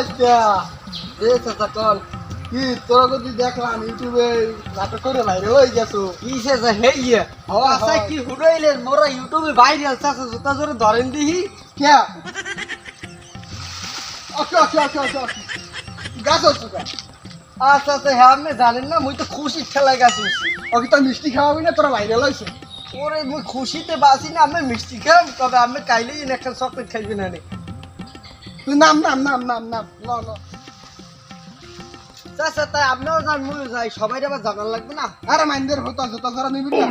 আচ্ছা চাচা কল কি তোরা যদি দেখলাম ইউটিউবে নাটক করে বাইরে হয়ে গেছো কিসে যে হেইয়া আচ্ছা কি হুড়াইলেন মোরা ইউটিউবে ভাইরাল চাচা জুতা জোরে ধরেন দিহি কে ওকে ওকে ওকে ওকে গাছ হচ্ছে আচ্ছা আচ্ছা হ্যাঁ আপনি জানেন না মুই তো খুশির ঠেলায় গেছি ওকে তো মিষ্টি খাওয়াবি না তোরা বাইরে লইছো ওরে মুই খুশিতে বাঁচি না আমি মিষ্টি খাম তবে আমি কাইলেই একটা চকলেট খাইবি না রে তুই নাম নাম নাম নাম নাম ল ল চাচা তাই আপনিও যান মুইও যাই সবাই আবার জানার লাগবে না আরে মাইন্দের হতো জুতা ধরা নিবি না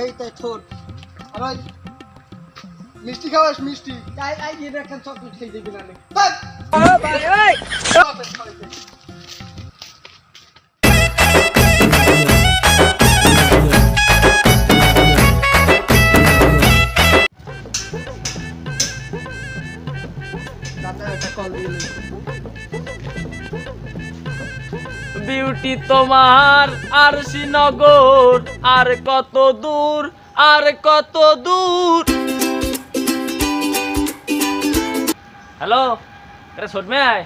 এই তাই থোর আর ওই মিষ্টি খাওয়াস মিষ্টি তাই আই একটা চকলেট খাই দিবি না রে বিউটি তোমার আর শ্রীনগর আর কত দূর আর কত দূর। হ্যালো এটা ছোট মেয়ে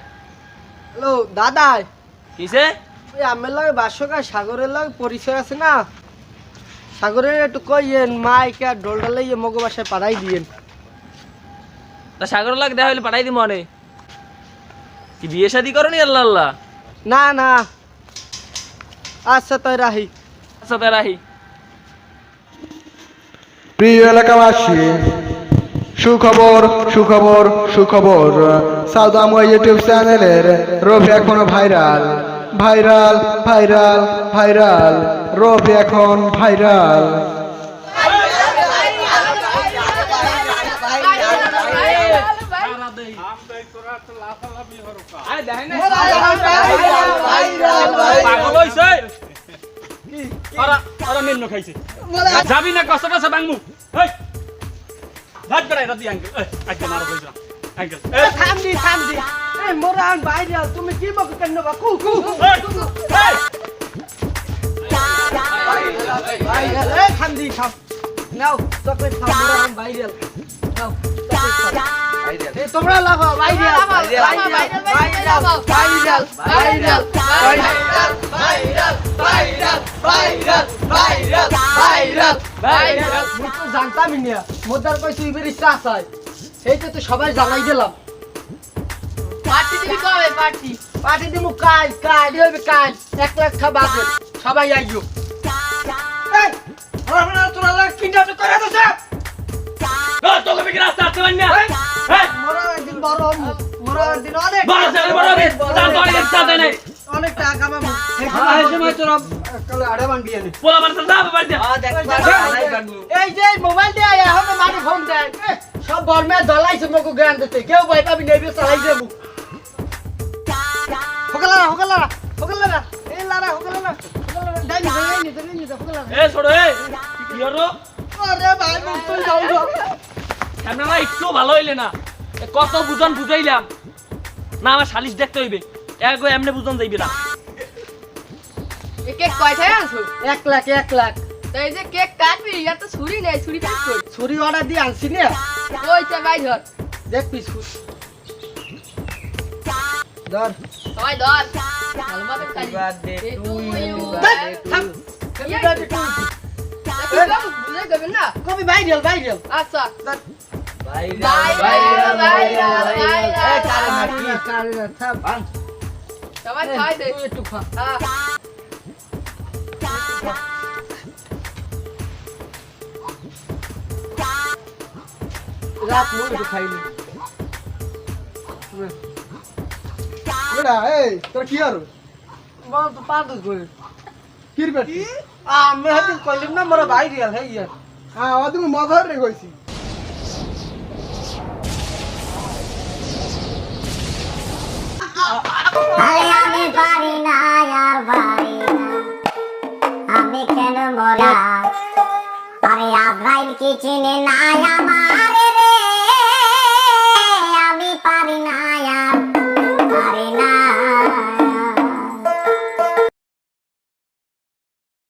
হ্যালো দাদা কিসে ওই আমার লাগে বাসকা সাগরের লাগে পরিচয় আছে না সাগরের একটু কইয়েন মাইকে আর ডোলটা লইয়ে মগো বাসায় পাঠাই দিয়েন তা সাগর লাগ দেখা হইলে পাঠাই দি মনে কি বিয়ে শাদি করনি আল্লাহ আল্লাহ না না আচ্ছা তাই রাহি আচ্ছা তাই রাহি। প্রিয় এলাকাবাসী সুখবর সুখবর সুখবর সাউদাম ইউটিউব চ্যানেলের রবি এখনো ভাইরাল ভাইরাল ভাইরাল ভাইরাল রবি এখন ভাইরাল যাবি না কষ্ট আছে বাংমু ভাত বেড়াই রাতি আঙ্কেল আজকে মারা হয়ে যা আঙ্কেল থামদি থামদি এই মোরা আন বাইরে তুমি কি মগ কেন বা কু কু বাইরে এই থামদি থাম নাও চকলেট খাও মোরা আন বাইরে নাও এই তোমরা লাগাও বাইরে বাইরে বাইরে বাইরে বাইরে মুই তো জানতামই না মোদার কইছি ইবের ইচ্ছা আছে এইটা তো সবাই জানাই দিলাম পার্টি দিবি কবে পার্টি পার্টি দিমু কাল কাল হইবে কাল 1 লাখ খাবা সবাই আইও এই আমরা তোরা লাখ কিনটা তো করে দছে তোকে বিক্রি রাস্তা আসতে পারি না মোরা একদিন বড় হবো মোরা একদিন অনেক বড় ছেলে বড় হবে তার তো অনেক ইচ্ছা আছে নাই অনেক টাকা কামাবো এই সময় তোরা কালে আড়ে বানবি আনি পোলা বাড়তে যা বাড়ি যা এই যে মোবাইল দিয়ে আয়া হবে মানে ফোন দেয় সব বর্মে দলাইছে মকো জ্ঞান দিতে কেউ ভয় পাবি নেবে চালাই দেবো হকলারা হকলারা হকলারা এই লারা হকলারা হকলারা দাই নি হকলারা এ ছোট এ কি হলো আরে ভাই মুখ তো যাও যাও আপনারা একটু ভালো হইলে না কত বুঝন বুঝাইলাম না আমার সালিশ দেখতে হইবে এগো এমনি বুঝন যাইবে না এই কেক কয়টায় আনছো 1 লাখ 1 লাখ এই যে কেক কাটবি ইয়া তো ছুরি নেই ছুরি কাট কই ছুরি অর্ডার দিয়ে আনছি না ওইটা ভাই ধর দেখ পিস ধর সবাই ধর ভালোভাবে খালি birthday to you, থাম বুঝে দেবেন না কবি ভাইরাল ভাইরাল আচ্ছা ভাইরাল ভাইরাল এই কারে না কি কারে না থাম সবাই খাই দে তুই একটু খা হ্যাঁ রাত মুই একটু খাইনি এডা এই তোর কি আর বল তো পাদু কই কিরবে আমি হাতে কইলাম না মোরা ভাইরাল হই ইয়ার হ্যাঁ ও তুমি মজার রে কইছি আমি পারি না আর পারি না আমি কেন মরা আরে আব্রাইল কি চিনে না আমার